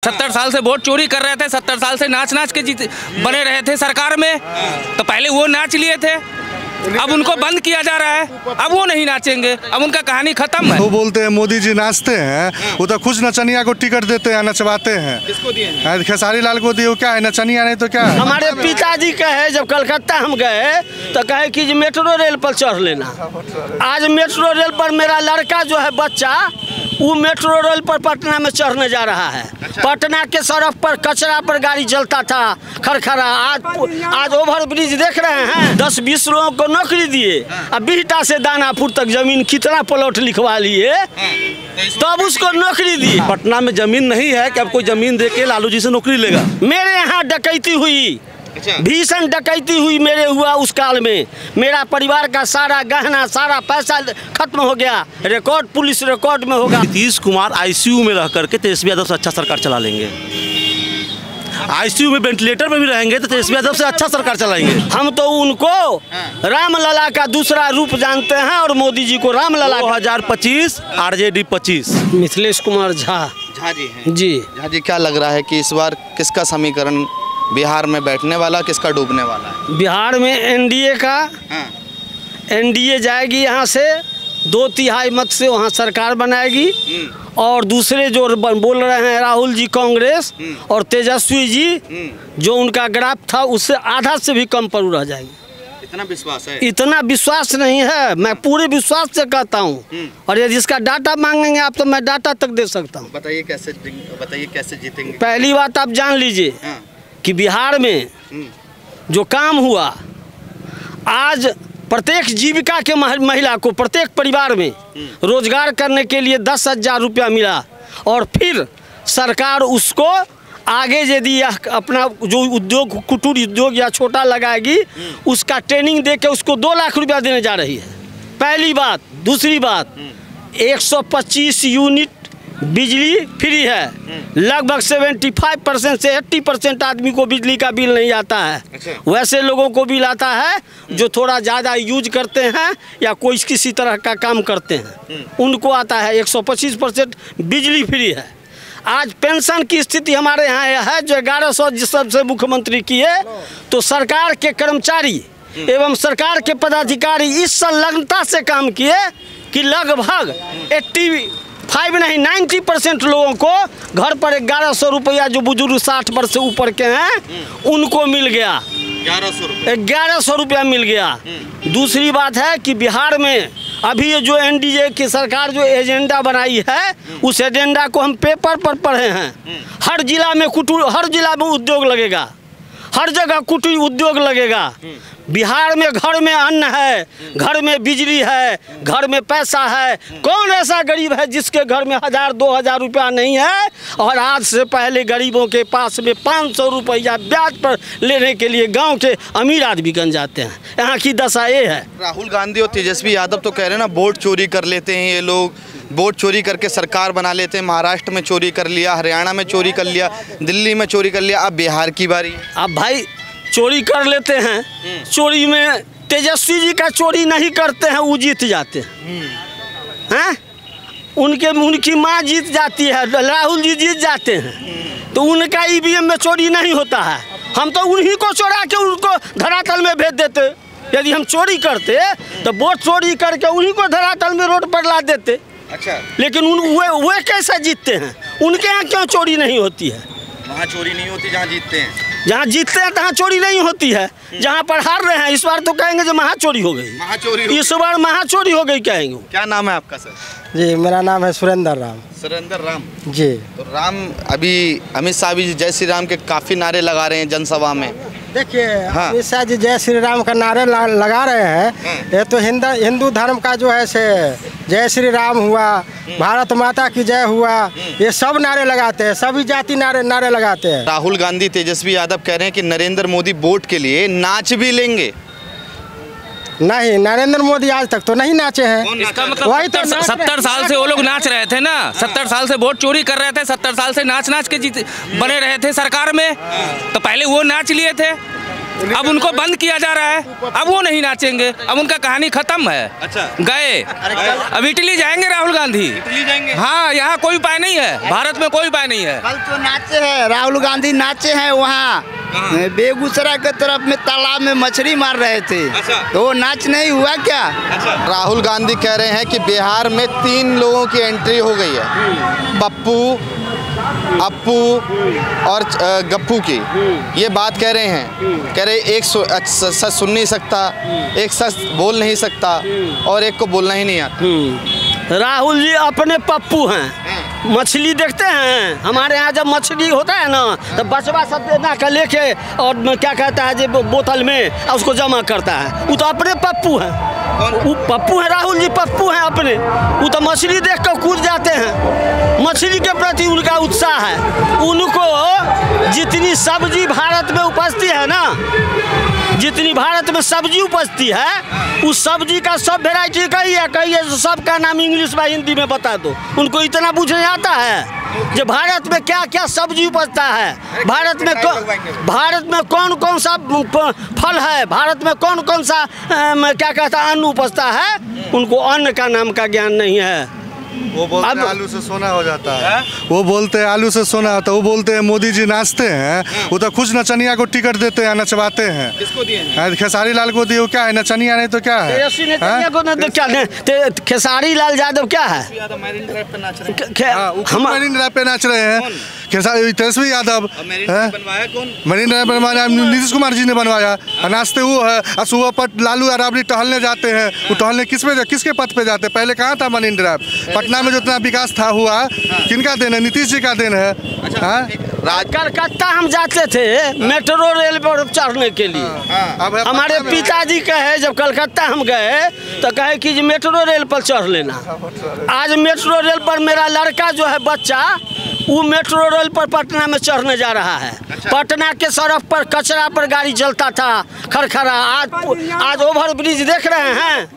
70 साल से वोट चोरी कर रहे थे, 70 साल से नाच नाच के बने रहे थे सरकार में, तो पहले वो नाच लिए थे, अब उनको बंद किया जा रहा है, अब वो नहीं नाचेंगे, अब उनका कहानी खत्म है। वो बोलते हैं मोदी जी नाचते हैं, वो तो खुद नचनिया को टिकट देते हैं, नचवाते हैं। किसको दिए हैं? खेसारी लाल को दिए, क्या है नचनिया नहीं तो क्या है? हमारे पिताजी कहे जब कलकत्ता हम गए तो कहे कि मेट्रो रेल पर चढ़ लेना। आज मेट्रो रेल पर मेरा लड़का जो है बच्चा, वो मेट्रो रेल पर पटना में चढ़ने जा रहा है। पटना के सड़क पर कचरा पर गाड़ी चलता था खरखरा, आज ओवर ब्रिज देख रहे हैं। 10-20 लोगों को नौकरी दिए, अब बिहटा से दानापुर तक जमीन कितना प्लॉट लिखवा लिए, तब उसको नौकरी दी। पटना में जमीन नहीं है कि अब कोई जमीन देके लालू जी से नौकरी लेगा। मेरे यहाँ डकैती हुई, भीषण डकैती हुई मेरे हुआ उस काल में। मेरा परिवार का सारा गहना सारा पैसा खत्म हो गया, रिकॉर्ड पुलिस रिकॉर्ड में होगा। नीतीश कुमार आईसीयू में रह करके तेजस्वी यादव से अच्छा सरकार चला लेंगे। आईसीयू में वेंटिलेटर में भी रहेंगे तो तेजस्वी यादव से अच्छा सरकार चलाएंगे। हम तो उनको रामलला का दूसरा रूप जानते हैं और मोदी जी को रामलला। 2025 आरजेडी 25। मिथिलेश कुमार झा जी हैं। जी झा जी, क्या लग रहा है कि इस बार किसका समीकरण बिहार में बैठने वाला, किसका डूबने वाला है? बिहार में एनडीए का, एनडीए जाएगी यहाँ से 2/3 मत से वहाँ सरकार बनाएगी। और दूसरे जो बोल रहे हैं राहुल जी कांग्रेस और तेजस्वी जी, जो उनका ग्राफ था उससे आधा से भी कम पर रह जाएंगे। इतना विश्वास है? इतना विश्वास नहीं है, मैं पूरे विश्वास से कहता हूँ। और यदि इसका डाटा मांगेंगे आप तो मैं डाटा तक दे सकता हूँ। बताइए कैसे जीतेंगे? पहली बात आप जान लीजिए कि बिहार में जो काम हुआ, आज प्रत्येक जीविका के महिला को प्रत्येक परिवार में रोजगार करने के लिए 10,000 रुपया मिला। और फिर सरकार उसको आगे यदि यह अपना जो उद्योग कुटीर उद्योग या छोटा लगाएगी, उसका ट्रेनिंग दे के उसको 2 लाख रुपया देने जा रही है। पहली बात। दूसरी बात, 125 यूनिट बिजली फ्री है। लगभग 75% से 80% आदमी को बिजली का बिल नहीं आता है। वैसे लोगों को बिल आता है जो थोड़ा ज़्यादा यूज करते हैं या कोई किसी तरह का काम करते हैं, उनको आता है। 125% बिजली फ्री है। आज पेंशन की स्थिति हमारे यहाँ है जो 1100 जिस सबसे मुख्यमंत्री किए, तो सरकार के कर्मचारी एवं सरकार के पदाधिकारी इस संलग्नता से काम किए कि लगभग 90% लोगों को घर पर 1100 रुपया, जो बुजुर्ग 60 वर्ष से ऊपर के हैं उनको मिल गया। 1100 रुपया मिल गया। दूसरी बात है कि बिहार में अभी ये जो एनडीए की सरकार जो एजेंडा बनाई है, उस एजेंडा को हम पेपर पर पढ़े हैं। हर जिला में उद्योग लगेगा, हर जगह कुटीर उद्योग लगेगा। बिहार में घर में अन्न है, घर में बिजली है, घर में पैसा है। कौन ऐसा गरीब है जिसके घर में 1000-2000 रुपया नहीं है? और आज से पहले गरीबों के पास में 500 रुपया ब्याज पर लेने के लिए गांव के अमीर आदमी बन जाते हैं। यहाँ की दशा ये है। राहुल गांधी और तेजस्वी यादव तो कह रहे हैं ना, वोट चोरी कर लेते हैं ये लोग, वोट चोरी करके सरकार बना लेते हैं। महाराष्ट्र में चोरी कर लिया, हरियाणा में चोरी कर लिया, दिल्ली में चोरी कर लिया, अब बिहार की बारी। अब भाई चोरी कर लेते हैं, चोरी में तेजस्वी जी का चोरी नहीं करते हैं, वो जीत जाते हैं। उनकी माँ जीत जाती है, राहुल जी जीत जाते हैं, तो उनका ईवीएम में चोरी नहीं होता है। हम तो उन्हीं को चोरा के उनको धरातल में भेज देते। यदि हम चोरी करते तो वोट चोरी करके उन्हीं को धरातल में रोड पर ला देते। अच्छा, लेकिन वे कैसे जीतते हैं? उनके यहाँ क्यों चोरी नहीं होती है? वहाँ चोरी नहीं होती जहाँ जीतते हैं। जहाँ जीतते हैं तहाँ चोरी नहीं होती है। जहाँ पर हार रहे हैं इस बार तो कहेंगे जो महाचोरी हो गई, इस बार महाचोरी हो गई कहेंगे। क्या नाम है आपका सर? जी, मेरा नाम है सुरेंद्र राम। सुरेंद्र राम जी। तो राम, अभी अमित शाह भी जय श्री राम के काफ़ी नारे लगा रहे हैं जनसभा में। देखिए, अमित शाह जी जय श्री राम का नारे लगा रहे हैं। ये तो हिंदू धर्म का जो है से जय श्री राम हुआ, भारत माता की जय हुआ, ये सब नारे लगाते हैं, सभी जाति नारे लगाते हैं। राहुल गांधी तेजस्वी यादव कह रहे हैं कि नरेंद्र मोदी वोट के लिए नाच भी लेंगे। नहीं, नरेंद्र मोदी आज तक तो नहीं नाचे हैं। इसका मतलब वही तो 70 साल से वो लोग नाच रहे थे ना। 70 साल से वोट चोरी कर रहे थे, 70 साल से नाच नाच के बने रहे थे सरकार में, तो पहले वो नाच लिए थे, अब उनको बंद किया जा रहा है। अब वो नहीं नाचेंगे, अब उनका कहानी खत्म है। अच्छा, गए। अब इटली जाएंगे राहुल गांधी। इटली जाएंगे? हाँ, यहाँ कोई उपाय नहीं है, भारत में कोई उपाय नहीं है। कल तो नाचे हैं राहुल गांधी, नाचे हैं वहाँ बेगूसराय के तरफ में तालाब में मछली मार रहे थे। अच्छा। तो वो नाच नहीं हुआ क्या? अच्छा। राहुल गांधी कह रहे हैं कि बिहार में 3 लोगों की एंट्री हो गई है, पप्पू, अप्पू और गप्पू की। ये बात कह रहे हैं, कह रहे एक सच सुन नहीं सकता, एक सच बोल नहीं सकता और एक को बोलना ही नहीं आता। राहुल जी अपने पप्पू हैं। मछली देखते हैं, हमारे यहाँ जब मछली होता है ना तो बचवा सब ना कर लेके और क्या कहता है जो बोतल में और उसको जमा करता है, वो तो अपने पप्पू हैं। वो पप्पू हैं, राहुल जी पप्पू हैं अपने। वो तो मछली देख कर कूद जाते हैं, मछली के प्रति उनका उत्साह है। उनको जितनी सब्जी भारत में उपजती है ना, जितनी भारत में सब्जी उपजती है, उस सब्जी का सब वेराइटी कहिए सबका नाम इंग्लिश में हिंदी में बता दो। उनको इतना पूछने आता है जो भारत में क्या क्या सब्जी उपजता है, भारत में कौन कौन सा फल है, भारत में कौन कौन सा क्या कहता है अन्न उपजता है, उनको अन्न का नाम का ज्ञान नहीं है। वो बोलते हैं आलू से सोना हो जाता है, वो बोलते हैं आलू से सोना होता है, वो बोलते हैं मोदी जी नाचते हैं, वो तो खुद नचनिया को टिकट देते हैं, नचवाते हैं। किसको दिए हैं? खेसारी लाल को दिए, क्या है नचनिया नहीं तो क्या है? खेसारी लाल यादव क्या है? मरीन ड्राइव पे नाच रहे हैं तेजस्वी यादव। बनवाया कौन? मरीन ड्राइव बनवाया नीतीश कुमार जी ने बनवाया। नाचते वो है और सुबह पर लालू और राबड़ी टहलने जाते हैं। वो टहलने किसके पथ पे जाते हैं? पहले कहाँ था मरीन ड्राइव? पटना में जितना विकास था हुआ किनका देन है? नीतीश जी का देन है। कलकत्ता हम जाते थे मेट्रो रेल पर चढ़ने के लिए। हमारे पिताजी कहे जब कलकत्ता हम गए तो कहे कि मेट्रो रेल पर चढ़ लेना। आज मेट्रो रेल पर मेरा लड़का जो है बच्चा, वो मेट्रो रेल पर पटना में चढ़ने जा रहा है। पटना के सड़क पर कचरा पर गाड़ी चलता था खरखरा, आज ओवर ब्रिज देख रहे हैं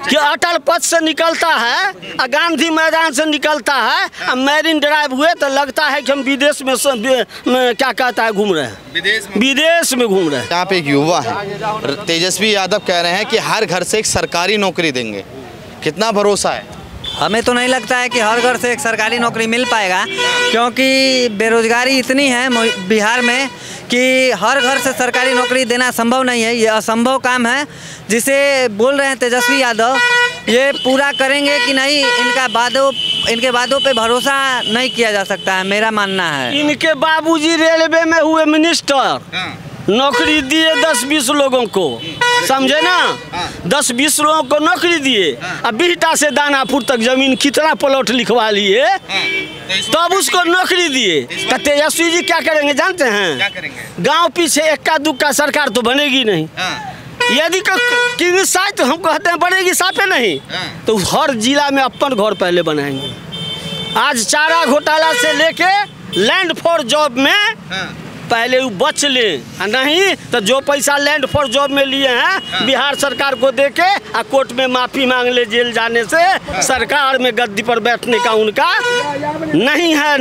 कि अटल पथ से निकलता है, गांधी मैदान से निकलता है, मैरीन ड्राइव हुए तो लगता है कि हम विदेश में क्या कहता है घूम रहे हैं, विदेश में घूम रहे हैं। यहाँ पे एक युवा है तेजस्वी यादव, कह रहे हैं कि हर घर से एक सरकारी नौकरी देंगे। कितना भरोसा है? हमें तो नहीं लगता है कि हर घर से एक सरकारी नौकरी मिल पाएगा, क्योंकि बेरोजगारी इतनी है बिहार में कि हर घर से सरकारी नौकरी देना संभव नहीं है। ये असंभव काम है। जिसे बोल रहे हैं तेजस्वी यादव, ये पूरा करेंगे कि नहीं, इनके वादों पे भरोसा नहीं किया जा सकता है, मेरा मानना है। इनके बाबूजी रेलवे में हुए मिनिस्टर, नौकरी दिए 10-20 लोगों को, समझे ना, 10-20 लोगों को नौकरी दिए। अब बिहटा से दानापुर तक जमीन कितना प्लॉट लिखवा लिए, तब उसको नौकरी दिए। तेजस्वी जी क्या करेंगे जानते हैं? गांव पीछे इक्का दुक्का सरकार तो बनेगी नहीं। यदि किसी साथ हम कहते हैं बनेगी साफे नहीं, तो हर जिला में अपन घर पहले बनाएंगे। आज चारा घोटाला से लेके लैंड फॉर जॉब में पहले वो बच ले, नहीं तो जो पैसा लैंड फॉर जॉब में लिए हैं बिहार सरकार को देके आ कोर्ट में माफी मांग ले जेल जाने से, सरकार में गद्दी पर बैठने का उनका नहीं है।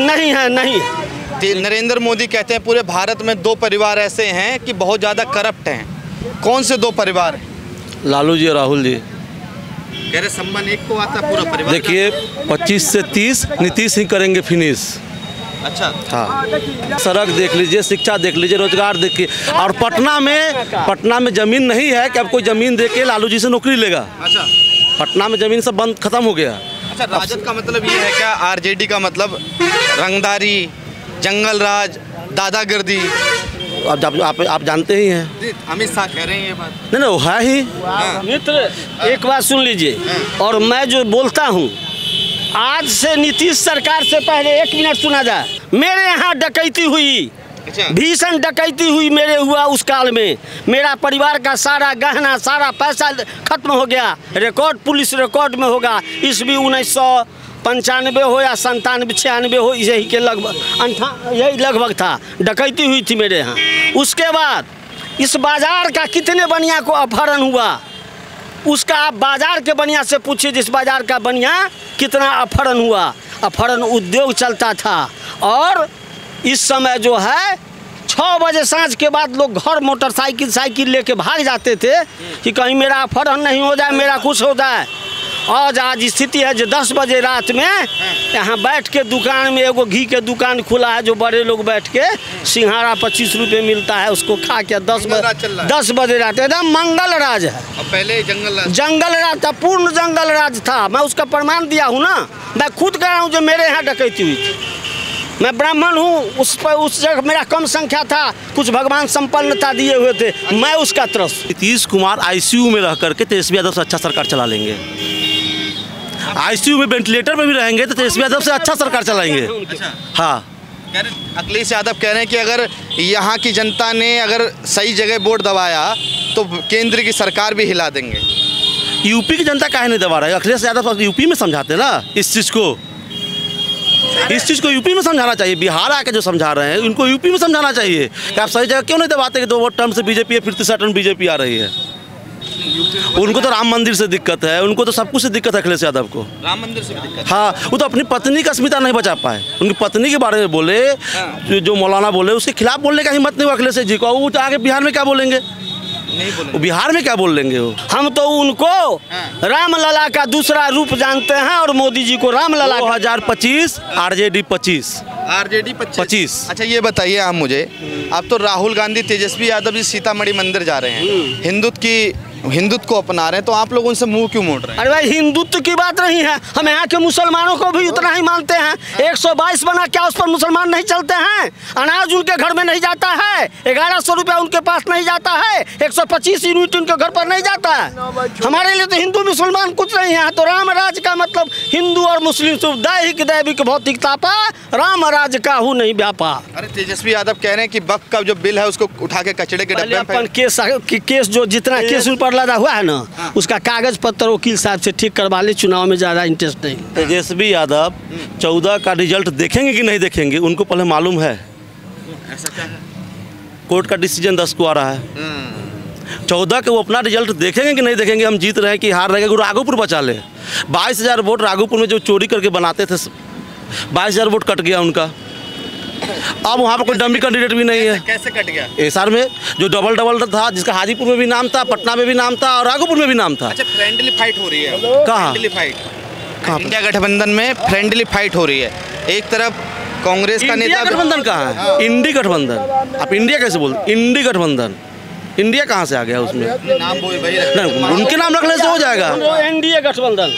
नरेंद्र मोदी कहते हैं पूरे भारत में 2 परिवार ऐसे हैं कि बहुत ज़्यादा करप्ट हैं। कौन से 2 परिवार हैं? लालू जी और राहुल जी। कह रहे संबंध एक को आता पूरा परिवार। देखिए 25 से 30 नीतीश ही करेंगे फिनिश। अच्छा, हाँ, सड़क देख लीजिए, शिक्षा देख लीजिए, रोजगार देखिए। और पटना में जमीन नहीं है कि अब कोई जमीन दे के लालू जी से नौकरी लेगा। अच्छा, पटना में जमीन सब बंद खत्म हो गया। अच्छा, राजद का मतलब ये है क्या? आरजेडी का मतलब रंगदारी, जंगल राज, दादागिरी। आप जानते ही हैं, अमित शाह कह रहे हैं ये बात। नहीं वो है ही। मित्र एक बात सुन लीजिए, और मैं जो बोलता हूँ, आज से नीतीश सरकार से पहले 1 मिनट सुना जाए। मेरे यहाँ डकैती हुई, भीषण डकैती हुई मेरे हुआ उस काल में। मेरा परिवार का सारा गहना, सारा पैसा खत्म हो गया। रिकॉर्ड पुलिस रिकॉर्ड में होगा, ईस्वी 1995 हो या 97-96 हो, यही के लगभग यही लगभग था। डकैती हुई थी मेरे यहाँ। उसके बाद इस बाजार का कितने बनिया को अपहरण हुआ, उसका आप बाजार के बनिया से पूछिए, जिस बाजार का बनिया कितना अपहरण हुआ। अपहरण उद्योग चलता था, और इस समय जो है 6 बजे सांझ के बाद लोग घर मोटरसाइकिल साइकिल लेके भाग जाते थे कि कहीं मेरा अपहरण नहीं हो जाए, मेरा कुछ हो जाए। आज स्थिति है जो 10 बजे रात में यहाँ बैठ के दुकान में एगो घी के दुकान खुला है, जो बड़े लोग बैठ के सिंघाड़ा 25 रुपये मिलता है, उसको खा के 10 बजे रात एकदम मंगल राज है। पहले जंगल राज था, पूर्ण जंगल राज था। मैं उसका प्रमाण दिया हूँ ना, मैं खुद कह रहा हूँ जो मेरे यहाँ डकैती हुई थी। मैं ब्राह्मण हूँ, उस जगह मेरा कम संख्या था, कुछ भगवान संपन्नता दिए हुए थे, मैं उसका त्रस्त। नीतीश कुमार ICU में रह करके तेजस्वी यादव से अच्छा सरकार चला लेंगे। ICU में वेंटिलेटर में भी रहेंगे तो तेजस्वी यादव से अच्छा सरकार चलाएंगे। हाँ, अखिलेश यादव कह रहे हैं कि अगर यहाँ की जनता ने अगर सही जगह वोट दबाया तो केंद्र की सरकार भी हिला देंगे। यूपी की जनता काहे नहीं दबा रहा है? अखिलेश यादव यूपी में समझाते ना इस चीज़ को यूपी में समझाना चाहिए। बिहार आके जो समझा रहे हैं उनको यूपी में समझाना चाहिए कि आप सही जगह क्यों नहीं दबाते कि 2 टर्म से बीजेपी है, फिर 3रा टर्म बीजेपी आ रही है। उनको तो राम मंदिर से दिक्कत है, उनको तो सब कुछ से दिक्कत है अखिलेश यादव को। राम मंदिर से भी दिक्कत? हाँ, वो तो अपनी पत्नी का अस्मिता नहीं बचा पाए। उनकी पत्नी के बारे में बोले, जो मौलाना बोले उसके खिलाफ बोलने का हिम्मत नहीं हुआ अखिलेश जी को। वो आगे बिहार में क्या बोलेंगे? वो बिहार में क्या बोल लेंगे? वो हम तो उनको रामलला का दूसरा रूप जानते हैं और मोदी जी को रामलला। 2025 RJD 25। अच्छा, ये बताइए आप मुझे, अब तो राहुल गांधी तेजस्वी यादव जी सीतामढ़ी मंदिर जा रहे हैं, हिंदुत्व को अपना रहे हैं, तो आप लोग उनसे मुंह क्यों मोड़ रहे हैं? अरे भाई, हिंदुत्व की बात नहीं है, हम यहाँ के मुसलमानों को भी उतना ही मानते हैं। 122 बना, क्या उस पर मुसलमान नहीं चलते हैं? अनाज उनके घर में नहीं जाता है, 1100 रुपया उनके पास नहीं जाता है, 125 यूनिट उनके घर पर नहीं जाता है। हमारे लिए तो हिंदू मुसलमान कुछ नहीं है। तो राम राज का मतलब हिंदू और मुस्लिम दैहिक दैविक भौतिकता पा, राम राज का हूँ नहीं व्यापार। अरे तेजस्वी यादव कह रहे हैं कि वक्फ का जो बिल है उसको उठा के कचड़े के डब्बे में केस जो जितना केस पर लगा हुआ है ना, उसका कागज पत्र वकील साहब से ठीक करवा ले। चुनाव में ज़्यादा इंटरेस्ट नहीं। तेजस्वी यादव 14 का रिजल्ट देखेंगे कि नहीं देखेंगे उनको पहले मालूम है। ऐसा क्या है? कोर्ट का डिसीजन 10 को आ रहा है। 14 के वो अपना रिजल्ट देखेंगे कि नहीं देखेंगे, हम जीत रहे हैं कि हार रहे हैं। राघोपुर बचा ले, 22,000 वोट राघोपुर में जो चोरी करके बनाते थे, 22,000 वोट कट गया उनका। अब वहाँ पर कोई डमी कैंडिडेट भी नहीं है। कैसे कट गया? एसआर में जो डबल था, जिसका हाजीपुर में भी नाम था, पटना में भी नाम था और राघोपुर में भी नाम था। अच्छा, फ्रेंडली फाइट हो रही है? कहाँ? कहाँ? इंडिया गठबंधन में फ्रेंडली फाइट हो रही है। एक तरफ कांग्रेस का नेता। गठबंधन कहाँ है? इंडी गठबंधन। आप इंडिया कैसे बोलते? इंडी गठबंधन, इंडिया कहाँ से आ गया उसमें? नाम उनके नाम रखने से हो जाएगा। एनडीए गठबंधन,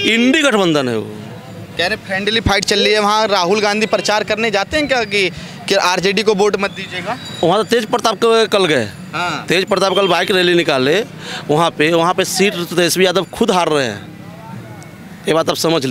इंडी गठबंधन है वो। कह रहे फ्रेंडली फाइट चल रही है। वहाँ राहुल गांधी प्रचार करने जाते हैं क्या कि RJD को वोट मत दीजिएगा? वहाँ तो तेज प्रताप कल गए। तेज प्रताप कल बाइक रैली निकाले वहाँ पे सीट तेजस्वी यादव खुद हार रहे हैं। ये बात आप समझ लीजिए।